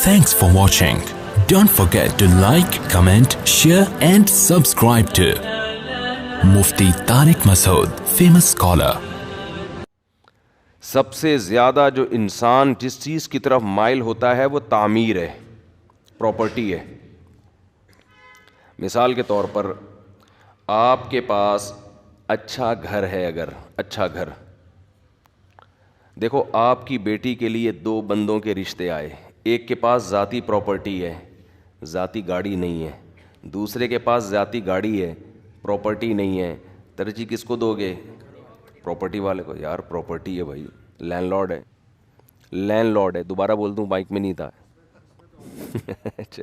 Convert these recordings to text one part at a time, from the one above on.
Thanks for watching. Don't forget to like, comment, share and subscribe to Mufti Tariq Masood, famous scholar. سب سے زیادہ جو انسان جس چیز کی طرف مائل ہوتا ہے وہ تعمیر ہے, پراپرٹی ہے. مثال کے طور پر آپ کے پاس اچھا گھر ہے, اگر اچھا گھر, دیکھو آپ کی بیٹی کے لیے دو بندوں کے رشتے آئے, ایک کے پاس ذاتی پراپرٹی ہے, ذاتی گاڑی نہیں ہے, دوسرے کے پاس ذاتی گاڑی ہے, پراپرٹی نہیں ہے, ترجیح کس کو دو گے؟ پراپرٹی والے کو. یار پراپرٹی ہے بھائی, لینڈ لارڈ ہے, لینڈ لارڈ ہے, دوبارہ بول دوں بائک میں نہیں تھا. اچھا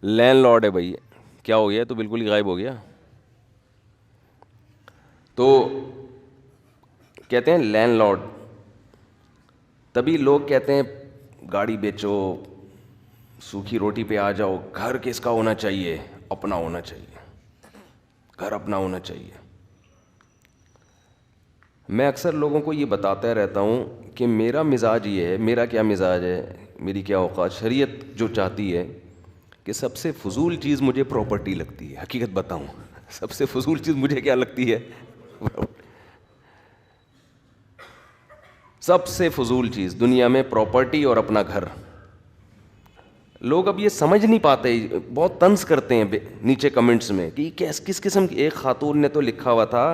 لینڈ لارڈ ہے بھائی, کیا ہو گیا؟ تو بالکل ہی غائب ہو گیا. تو کہتے ہیں لینڈ لارڈ, تبھی لوگ کہتے ہیں گاڑی بیچو, سوکھی روٹی پہ آ جاؤ, گھر کس کا ہونا چاہیے؟ اپنا ہونا چاہیے, گھر اپنا ہونا چاہیے. میں اکثر لوگوں کو یہ بتاتا رہتا ہوں کہ میرا مزاج یہ ہے, میرا کیا مزاج ہے, میری کیا اوقات. شریعت جو چاہتی ہے کہ سب سے فضول چیز مجھے پراپرٹی لگتی ہے. حقیقت بتاؤں, سب سے فضول چیز مجھے کیا لگتی ہے؟ سب سے فضول چیز دنیا میں پراپرٹی اور اپنا گھر. لوگ اب یہ سمجھ نہیں پاتے, بہت طنز کرتے ہیں نیچے کمنٹس میں کہ کس قسم کی. ایک خاتون نے تو لکھا ہوا تھا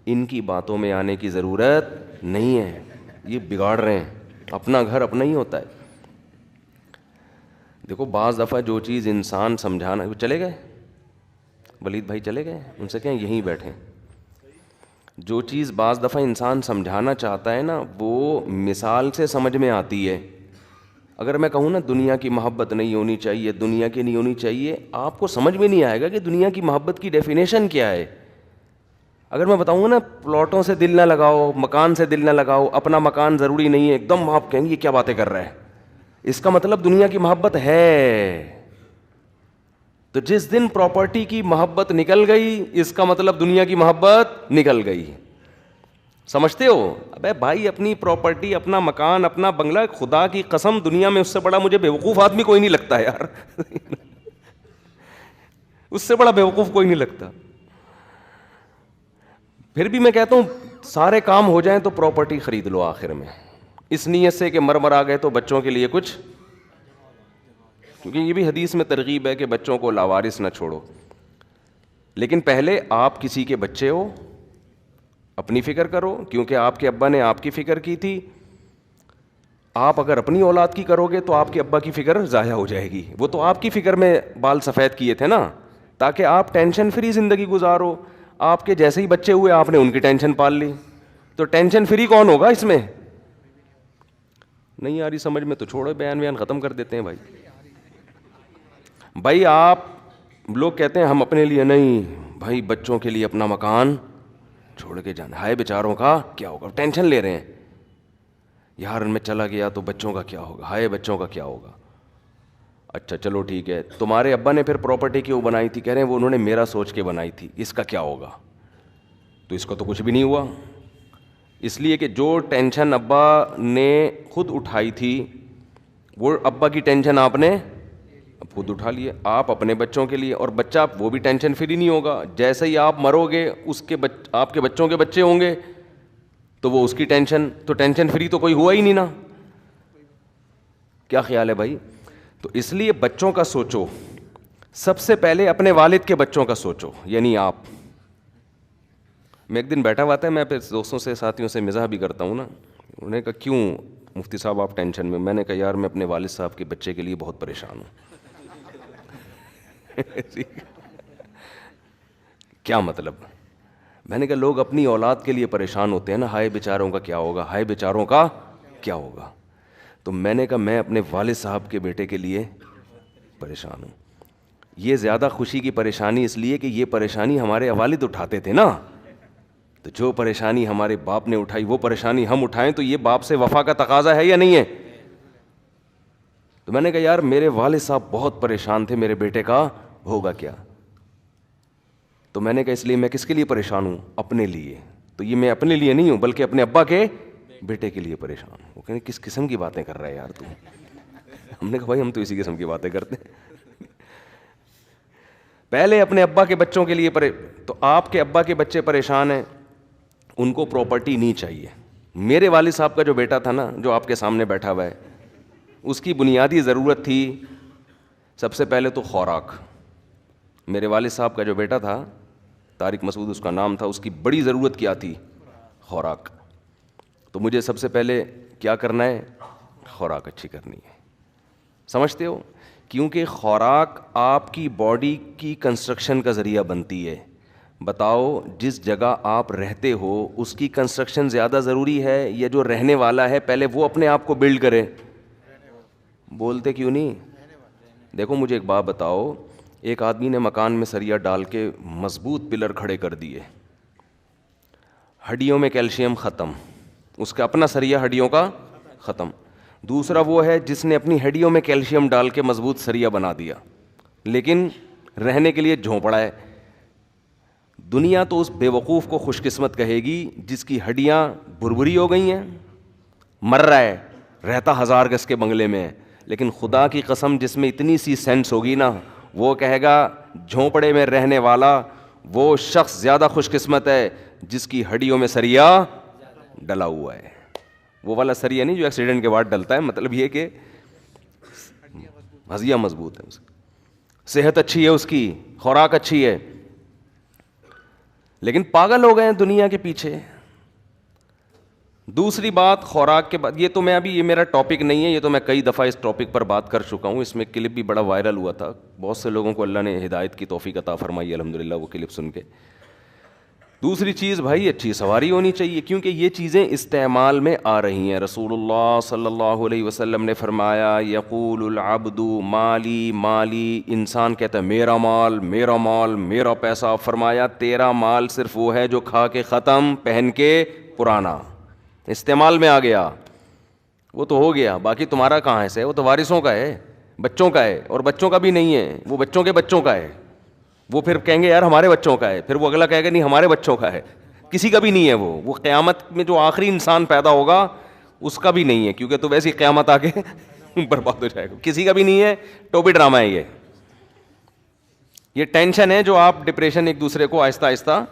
ان کی باتوں میں آنے کی ضرورت نہیں ہے, یہ بگاڑ رہے ہیں, اپنا گھر اپنا ہی ہوتا ہے. دیکھو بعض دفعہ جو چیز انسان سمجھانا, وہ چلے گئے ولید بھائی, چلے گئے, ان سے کہیں یہیں بیٹھیں. جو چیز بعض دفعہ انسان سمجھانا چاہتا ہے نا, وہ مثال سے سمجھ میں آتی ہے. اگر میں کہوں نا دنیا کی محبت نہیں ہونی چاہیے, دنیا کی نہیں ہونی چاہیے, آپ کو سمجھ میں نہیں آئے گا کہ دنیا کی محبت کی ڈیفینیشن کیا ہے. اگر میں بتاؤں گا نا پلاٹوں سے دل نہ لگاؤ, مکان سے دل نہ لگاؤ, اپنا مکان ضروری نہیں ہے, ایک دم آپ کہیں گے یہ کیا باتیں کر رہا ہے, اس کا مطلب دنیا کی محبت ہے. تو جس دن پراپرٹی کی محبت نکل گئی, اس کا مطلب دنیا کی محبت نکل گئی. سمجھتے ہو؟ ابے بھائی اپنی پراپرٹی, اپنا مکان, اپنا بنگلہ, خدا کی قسم دنیا میں اس سے بڑا مجھے بیوقوف آدمی کوئی نہیں لگتا یار. اس سے بڑا بیوقوف کوئی نہیں لگتا. پھر بھی میں کہتا ہوں سارے کام ہو جائیں تو پراپرٹی خرید لو آخر میں, اس نیت سے کہ مر آ گئے تو بچوں کے لیے کچھ, کیونکہ یہ بھی حدیث میں ترغیب ہے کہ بچوں کو لاوارث نہ چھوڑو. لیکن پہلے آپ کسی کے بچے ہو, اپنی فکر کرو, کیونکہ آپ کے ابا نے آپ کی فکر کی تھی. آپ اگر اپنی اولاد کی کرو گے تو آپ کے ابا کی فکر ضائع ہو جائے گی. وہ تو آپ کی فکر میں بال سفید کیے تھے نا, تاکہ آپ ٹینشن فری زندگی گزارو. آپ کے جیسے ہی بچے ہوئے آپ نے ان کی ٹینشن پال لی, تو ٹینشن فری کون ہوگا اس میں؟ نہیں آ رہی سمجھ میں تو چھوڑو, بیان ختم کر دیتے ہیں بھائی. بھائی آپ لوگ کہتے ہیں ہم اپنے لیے نہیں, بھائی بچوں کے لیے اپنا مکان چھوڑ کے جانا. ہائے بیچاروں کا کیا ہوگا, ٹینشن لے رہے ہیں یار, میں چلا گیا تو بچوں کا کیا ہوگا, ہائے بچوں کا کیا ہوگا. اچھا چلو ٹھیک ہے, تمہارے ابا نے پھر پراپرٹی کیوں بنائی تھی؟ کہہ رہے ہیں وہ انہوں نے میرا سوچ کے بنائی تھی, اس کا کیا ہوگا؟ تو اس کا تو کچھ بھی نہیں ہوا. اس لیے کہ جو ٹینشن ابا نے خود اٹھائی تھی, وہ ابا کی ٹینشن آپ نے خود اٹھا لیے. آپ اپنے بچوں کے لیے, اور بچہ وہ بھی ٹینشن فری نہیں ہوگا. جیسے ہی آپ مرو گے اس کے آپ کے بچوں کے بچے ہوں گے تو وہ اس کی ٹینشن, تو ٹینشن فری تو کوئی ہوا ہی نہیں نا. کیا خیال ہے بھائی؟ تو اس لیے بچوں کا سوچو, سب سے پہلے اپنے والد کے بچوں کا سوچو, یعنی آپ. میں ایک دن بیٹھا ہوا تھا, میں پھر دوستوں سے ساتھیوں سے مزاح بھی کرتا ہوں نا, انہوں نے کہا کیوں مفتی صاحب آپ ٹینشن میں؟ میں نے کہا یار میں اپنے والد صاحب کے بچے کے لیے بہت پریشان ہوں. کیا مطلب؟ میں نے کہا لوگ اپنی اولاد کے لیے پریشان ہوتے ہیں نا, ہائے بیچاروں کا کیا ہوگا, ہائے بیچاروں کا کیا ہوگا. تو میں نے کہا میں اپنے والد صاحب کے بیٹے کے لیے پریشان ہوں. یہ زیادہ خوشی کی پریشانی اس لیے کہ یہ پریشانی ہمارے والد اٹھاتے تھے نا, تو جو پریشانی ہمارے باپ نے اٹھائی وہ پریشانی ہم اٹھائیں تو یہ باپ سے وفا کا تقاضا ہے یا نہیں ہے؟ تو میں نے کہا یار میرے والد صاحب بہت پریشان تھے, میرے بیٹے کا ہوگا کیا. تو میں نے کہا اس لیے میں کس کے لیے پریشان ہوں؟ اپنے لیے. تو یہ میں اپنے لیے نہیں ہوں بلکہ اپنے ابا کے بیٹے کے لیے پریشان ہوں. وہ کہیں کس قسم کی باتیں کر رہا ہے یار تو. ہم نے کہا بھائی ہم تو اسی قسم کی باتیں کرتے ہیں. پہلے اپنے ابا کے بچوں کے لیے تو آپ کے ابا کے بچے پریشان ہیں, ان کو پراپرٹی نہیں چاہیے. میرے والد صاحب کا جو بیٹا تھا نا, جو آپ کے سامنے بیٹھا ہوا ہے, اس کی بنیادی ضرورت تھی سب سے پہلے تو خوراک. میرے والد صاحب کا جو بیٹا تھا, طارق مسعود اس کا نام تھا, اس کی بڑی ضرورت کیا تھی؟ خوراک. تو مجھے سب سے پہلے کیا کرنا ہے؟ خوراک اچھی کرنی ہے. سمجھتے ہو؟ کیونکہ خوراک آپ کی باڈی کی کنسٹرکشن کا ذریعہ بنتی ہے. بتاؤ, جس جگہ آپ رہتے ہو اس کی کنسٹرکشن زیادہ ضروری ہے یا جو رہنے والا ہے پہلے وہ اپنے آپ کو بلڈ کرے؟ بولتے کیوں نہیں؟ دیکھو مجھے ایک بات بتاؤ, ایک آدمی نے مکان میں سریا ڈال کے مضبوط پلر کھڑے کر دیے, ہڈیوں میں کیلشیم ختم, اس کا اپنا سریا ہڈیوں کا ختم. دوسرا وہ ہے جس نے اپنی ہڈیوں میں کیلشیم ڈال کے مضبوط سریا بنا دیا, لیکن رہنے کے لیے جھونپڑا ہے. دنیا تو اس بے وقوف کو خوش قسمت کہے گی جس کی ہڈیاں بھربھری ہو گئی ہیں, مر رہا ہے, رہتا 1000 گز کے بنگلے میں ہے, لیکن خدا کی قسم جس میں اتنی سی سینس ہوگی نا, وہ کہے گا جھونپڑے میں رہنے والا وہ شخص زیادہ خوش قسمت ہے جس کی ہڈیوں میں سریا ڈلا ہوا ہے. وہ والا سریا نہیں جو ایکسیڈنٹ کے بعد ڈلتا ہے, مطلب یہ کہ ہزیا مضبوط ہے, اس کی صحت اچھی ہے, اس کی خوراک اچھی ہے. لیکن پاگل ہو گئے ہیں دنیا کے پیچھے. دوسری بات خوراک کے بعد, یہ تو میں ابھی, یہ میرا ٹاپک نہیں ہے, یہ تو میں کئی دفعہ اس ٹاپک پر بات کر چکا ہوں, اس میں کلپ بھی بڑا وائرل ہوا تھا, بہت سے لوگوں کو اللہ نے ہدایت کی توفیق عطا فرمائی الحمدللہ وہ کلپ سن کے. دوسری چیز بھائی اچھی سواری ہونی چاہیے, کیونکہ یہ چیزیں استعمال میں آ رہی ہیں. رسول اللہ صلی اللہ علیہ وسلم نے فرمایا, یقول العبد مالی مالی, انسان کہتا ہے میرا مال میرا مال میرا پیسہ. فرمایا تیرا مال صرف وہ ہے جو کھا کے ختم, پہن کے پرانا, استعمال میں آ گیا, وہ تو ہو گیا, باقی تمہارا کہاں ہے؟ وہ تو وارثوں کا ہے, بچوں کا ہے, اور بچوں کا بھی نہیں ہے, وہ بچوں کے بچوں کا ہے. وہ پھر کہیں گے یار ہمارے بچوں کا ہے, پھر وہ اگلا کہے گا نہیں ہمارے بچوں کا ہے. کسی کا بھی نہیں ہے. وہ قیامت میں جو آخری انسان پیدا ہوگا اس کا بھی نہیں ہے, کیونکہ تو ویسی قیامت آ کے برباد ہو جائے گا. کسی کا بھی نہیں ہے, ٹوپی ڈرامہ ہے یہ ٹینشن ہے جو آپ ڈپریشن ایک دوسرے کو آہستہ آہستہ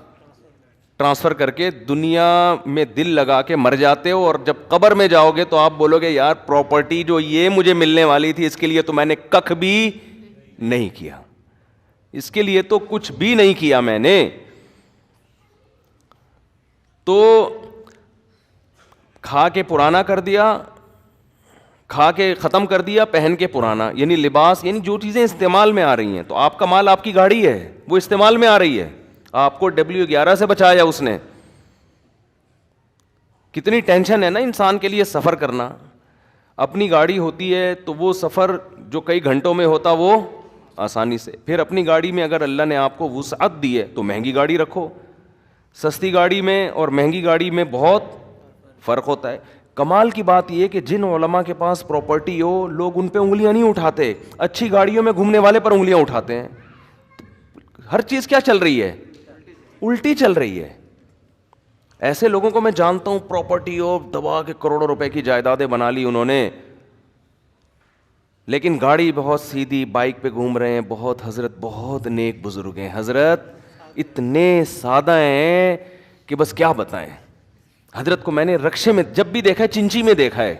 ٹرانسفر کر کے دنیا میں دل لگا کے مر جاتے ہو, اور جب قبر میں جاؤ گے تو آپ بولو گے یار پراپرٹی جو یہ مجھے ملنے والی تھی اس کے لیے تو میں نے ککھ بھی نہیں کیا, اس کے لیے تو کچھ بھی نہیں کیا میں نے. تو کھا کے پرانا کر دیا, کھا کے ختم کر دیا, پہن کے پرانا, یعنی لباس, یعنی جو چیزیں استعمال میں آ رہی ہیں. تو آپ کا مال آپ کی گاڑی ہے, وہ استعمال میں آ رہی ہے, آپ کو W11 سے بچایا اس نے. کتنی ٹینشن ہے نا انسان کے لیے سفر کرنا. اپنی گاڑی ہوتی ہے تو وہ سفر جو کئی گھنٹوں میں ہوتا وہ آسانی سے. پھر اپنی گاڑی میں اگر اللہ نے آپ کو وسعت دی ہے تو مہنگی گاڑی رکھو. سستی گاڑی میں اور مہنگی گاڑی میں بہت فرق ہوتا ہے. کمال کی بات یہ کہ جن علماء کے پاس پراپرٹی ہو لوگ ان پہ انگلیاں نہیں اٹھاتے, اچھی گاڑیوں میں گھومنے والے پر انگلیاں اٹھاتے ہیں. ہر چیز کیا چل رہی ہے؟ الٹی چل رہی ہے. ایسے لوگوں کو میں جانتا ہوں پراپرٹی ہو دبا کے کروڑوں روپے کی جائیدادیں بنا لی انہوں نے, لیکن گاڑی بہت سیدھی, بائک پہ گھوم رہے ہیں. بہت حضرت بہت نیک بزرگ ہیں, حضرت اتنے سادہ ہیں کہ بس کیا بتائیں. حضرت کو میں نے رکشے میں جب بھی دیکھا ہے, چنچی میں دیکھا ہے.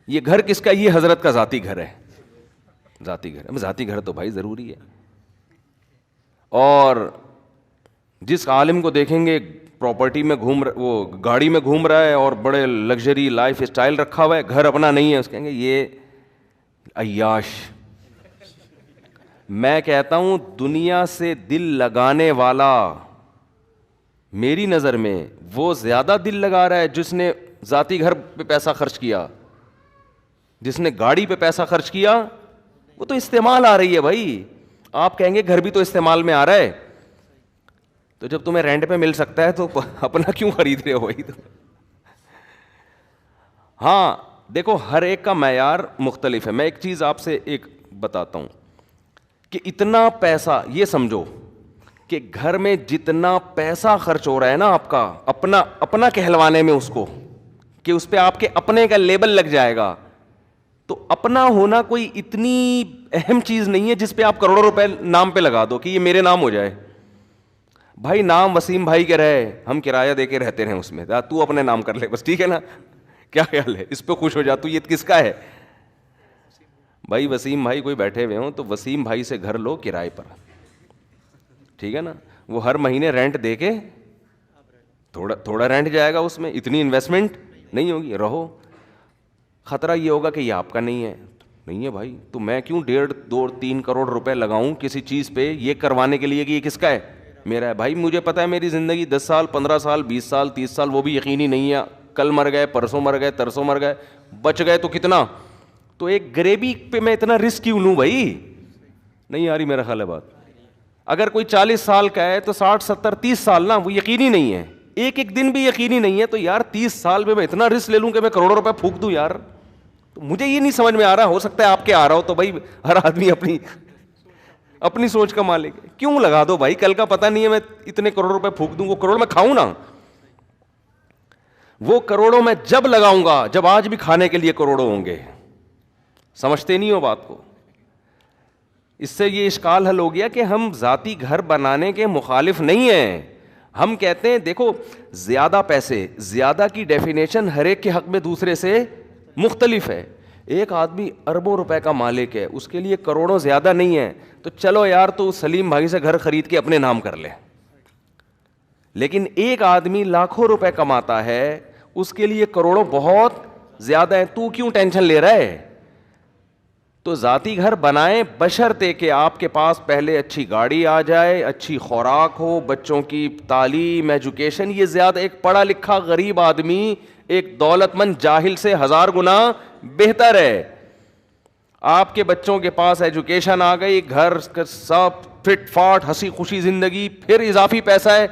یہ گھر کس کا؟ یہ حضرت کا ذاتی گھر ہے. ذاتی گھر, ذاتی گھر تو بھائی ضروری ہے. اور جس عالم کو دیکھیں گے پراپرٹی میں وہ گاڑی میں گھوم رہا ہے اور بڑے لگژری لائف اسٹائل رکھا ہوا ہے, گھر اپنا نہیں ہے, اس کہیں گے یہ عیاش. میں کہتا ہوں دنیا سے دل لگانے والا میری نظر میں وہ زیادہ دل لگا رہا ہے جس نے ذاتی گھر پہ پیسہ خرچ کیا. جس نے گاڑی پہ پیسہ خرچ کیا وہ تو استعمال آ رہی ہے بھائی. آپ کہیں گے گھر بھی تو استعمال میں آ رہا ہے, تو جب تمہیں رینٹ پہ مل سکتا ہے تو اپنا کیوں خرید رہے ہو بھائی. تو ہاں دیکھو ہر ایک کا معیار مختلف ہے. میں ایک چیز آپ سے ایک بتاتا ہوں کہ اتنا پیسہ, یہ سمجھو کہ گھر میں جتنا پیسہ خرچ ہو رہا ہے نا آپ کا اپنا کہلوانے میں, اس کو کہ اس پہ آپ کے اپنے کا لیبل لگ جائے گا, تو اپنا ہونا کوئی اتنی اہم چیز نہیں ہے جس پہ آپ کروڑوں روپے نام پہ لگا دو کہ یہ میرے نام ہو جائے. بھائی نام وسیم بھائی کے رہے, ہم کرایہ دے کے رہتے رہے اس میں, تو اپنے نام کر لے بس, ٹھیک ہے نا, کیا خیال ہے, اس پہ خوش ہو جا, تو یہ کس کا ہے بھائی؟ وسیم بھائی کوئی بیٹھے ہوئے ہوں تو وسیم بھائی سے گھر لو کرائے پر, ٹھیک ہے نا, وہ ہر مہینے رینٹ دے کے, تھوڑا رینٹ جائے گا اس میں, اتنی انویسٹمنٹ نہیں ہوگی, رہو. خطرہ یہ ہوگا کہ یہ آپ کا نہیں ہے, نہیں ہے بھائی, تو میں کیوں 1.5 2 3 کروڑ روپے لگاؤں کسی چیز پہ یہ کروانے کے لیے کہ یہ کس کا ہے, میرا ہے. بھائی مجھے پتا ہے میری زندگی 10 سال 15 سال 20 سال 30 سال وہ بھی یقینی نہیں ہے, کل مر گئے, پرسوں مر گئے, ترسوں مر گئے, بچ گئے تو کتنا, تو ایک غریبی پہ میں اتنا رسک کیوں لوں بھائی؟ نہیں آ رہی میرا خیال ہے بات. اگر کوئی 40 سال کا ہے تو 60 70 30 سال نا وہ یقینی نہیں ہے, ایک دن بھی یقینی نہیں ہے, تو یار 30 سال میں اتنا رسک لے لوں کہ میں کروڑوں روپے پھونک دوں یار. تو مجھے یہ نہیں سمجھ میں آ رہا, ہو سکتا ہے آپ کے آ رہا ہو, تو بھائی ہر آدمی اپنی سوچ کا مالک ہے. کیوں لگا دو بھائی, کل کا پتہ نہیں ہے, میں اتنے کروڑ روپے پھونک دوں, وہ کروڑ میں کھاؤں نا, وہ کروڑوں میں جب لگاؤں گا جب آج بھی کھانے کے لیے کروڑوں ہوں گے. سمجھتے نہیں ہو بات کو؟ اس سے یہ اشکال حل ہو گیا کہ ہم ذاتی گھر بنانے کے مخالف نہیں ہیں. ہم کہتے ہیں دیکھو زیادہ پیسے, زیادہ کی ڈیفینیشن ہر ایک کے حق میں دوسرے سے مختلف ہے. ایک آدمی اربوں روپے کا مالک ہے, اس کے لیے کروڑوں زیادہ نہیں ہے, تو چلو یار تو سلیم بھائی سے گھر خرید کے اپنے نام کر لے. لیکن ایک آدمی لاکھوں روپے کماتا ہے, اس کے لیے کروڑوں بہت زیادہ ہے, تو کیوں ٹینشن لے رہا ہے؟ تو ذاتی گھر بنائیں بشرطے کہ آپ کے پاس پہلے اچھی گاڑی آ جائے, اچھی خوراک ہو, بچوں کی تعلیم ایجوکیشن. یہ زیادہ ایک پڑھا لکھا غریب آدمی ایک دولت مند جاہل سے 1000 گنا بہتر ہے. آپ کے بچوں کے پاس ایجوکیشن آ گئی, گھر سب فٹ فاٹ, ہنسی خوشی زندگی, پھر اضافی پیسہ ہے,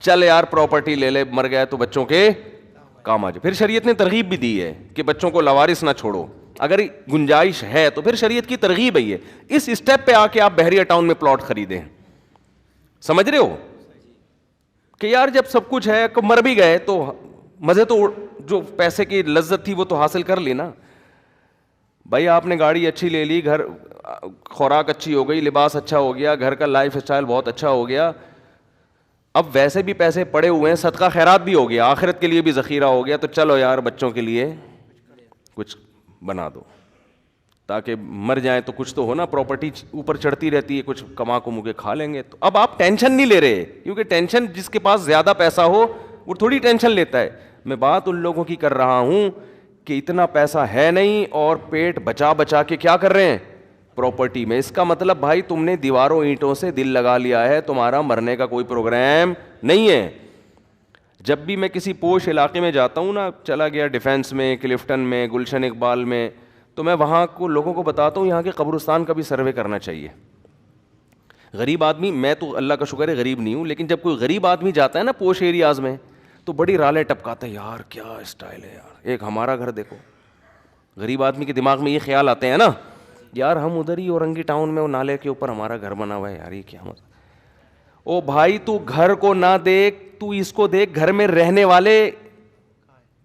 چل یار پراپرٹی لے لے, مر گیا تو بچوں کے کام آ جائے. پھر شریعت نے ترغیب بھی دی ہے کہ بچوں کو لاوارث نہ چھوڑو, اگر گنجائش ہے تو پھر شریعت کی ترغیب ہے. اس اسٹیپ پہ آ کے آپ بحریہ ٹاؤن میں پلاٹ خریدیں. سمجھ رہے ہو کہ یار جب سب کچھ ہے, مر بھی گئے تو مزے تو جو پیسے کی لذت تھی وہ تو حاصل کر لی نا. بھائی آپ نے گاڑی اچھی لے لی, گھر خوراک اچھی ہو گئی, لباس اچھا ہو گیا, گھر کا لائف اسٹائل بہت اچھا ہو گیا, اب ویسے بھی پیسے پڑے ہوئے ہیں, صدقہ خیرات بھی ہو گیا, آخرت کے لیے بھی ذخیرہ ہو گیا, تو چلو یار بچوں کے لیے کچھ بنا دو تاکہ مر جائیں تو کچھ تو ہو نا. پراپرٹی اوپر چڑھتی رہتی ہے, کچھ کما کو کے کھا لیں گے. تو اب آپ ٹینشن نہیں لے رہے, کیونکہ ٹینشن جس کے پاس زیادہ پیسہ ہو وہ تھوڑی ٹینشن لیتا ہے. میں بات ان لوگوں کی کر رہا ہوں کہ اتنا پیسہ ہے نہیں اور پیٹ بچا بچا کے کیا کر رہے ہیں پراپرٹی میں. اس کا مطلب بھائی تم نے دیواروں اینٹوں سے دل لگا لیا ہے, تمہارا مرنے کا کوئی پروگرام نہیں ہے. جب بھی میں کسی پوش علاقے میں جاتا ہوں نا, چلا گیا ڈیفینس میں, کلفٹن میں, گلشن اقبال میں, تو میں وہاں کو لوگوں کو بتاتا ہوں یہاں کے قبرستان کا بھی سروے کرنا چاہیے. غریب آدمی, میں تو اللہ کا شکر ہے غریب نہیں ہوں, لیکن جب کوئی غریب آدمی جاتا ہے نا پوش ایریاز میں تو بڑی رالیں ٹپکاتا ہے, یار کیا اسٹائل ہے یار, ایک ہمارا گھر دیکھو. غریب آدمی کے دماغ میں یہ خیال آتے ہیں نا, یار ہم ادھر ہی اورنگی ٹاؤن میں وہ نالے کے اوپر ہمارا گھر بنا ہوا ہے, یار یہ کیا مزہ. او بھائی تو گھر کو نہ دیکھ, تو اس کو دیکھ, گھر میں رہنے والے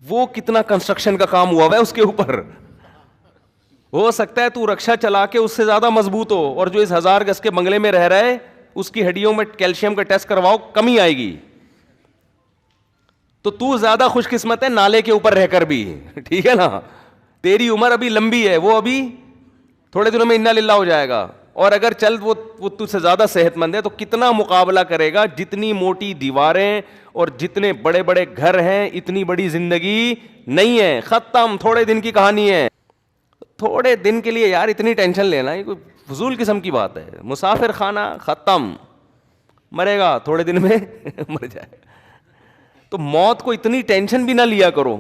وہ کتنا کنسٹرکشن کا کام ہوا ہوا ہے اس کے اوپر. ہو سکتا ہے تو رکشا چلا کے اس سے زیادہ مضبوط ہو, اور جو اس 1000 گز کے بنگلے میں رہ رہا ہے اس کی ہڈیوں میں کیلشیم کا ٹیسٹ کرواؤ, کمی آئے گی. تو زیادہ خوش قسمت ہے نالے کے اوپر رہ کر بھی, ٹھیک ہے نا. تیری عمر ابھی لمبی ہے, وہ ابھی تھوڑے دنوں میں انا للہ ہو جائے گا. اور اگر چل وہ تجھ سے زیادہ صحت مند ہے تو کتنا مقابلہ کرے گا. جتنی موٹی دیواریں اور جتنے بڑے بڑے گھر ہیں اتنی بڑی زندگی نہیں ہے, ختم, تھوڑے دن کی کہانی ہے. تھوڑے دن کے لیے یار اتنی ٹینشن لینا یہ کوئی فضول قسم کی بات ہے. مسافر خانہ, ختم, مرے گا تھوڑے دن میں مر جائے. تو موت کو اتنی ٹینشن بھی نہ لیا کرو.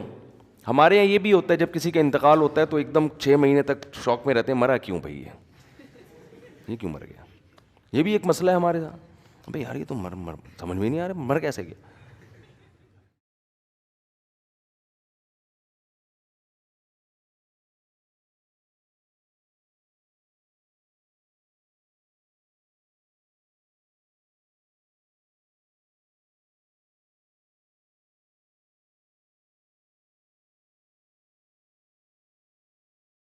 ہمارے یہاں یہ بھی ہوتا ہے جب کسی کا انتقال ہوتا ہے تو ایک دم 6 مہینے تک شوق میں رہتے ہیں, مرا کیوں بھائی, یہ کیوں مر گیا. یہ بھی ایک مسئلہ ہے ہمارے ساتھ. بھائی یار یہ تو سمجھ میں نہیں آ رہا, مر کیسے گیا.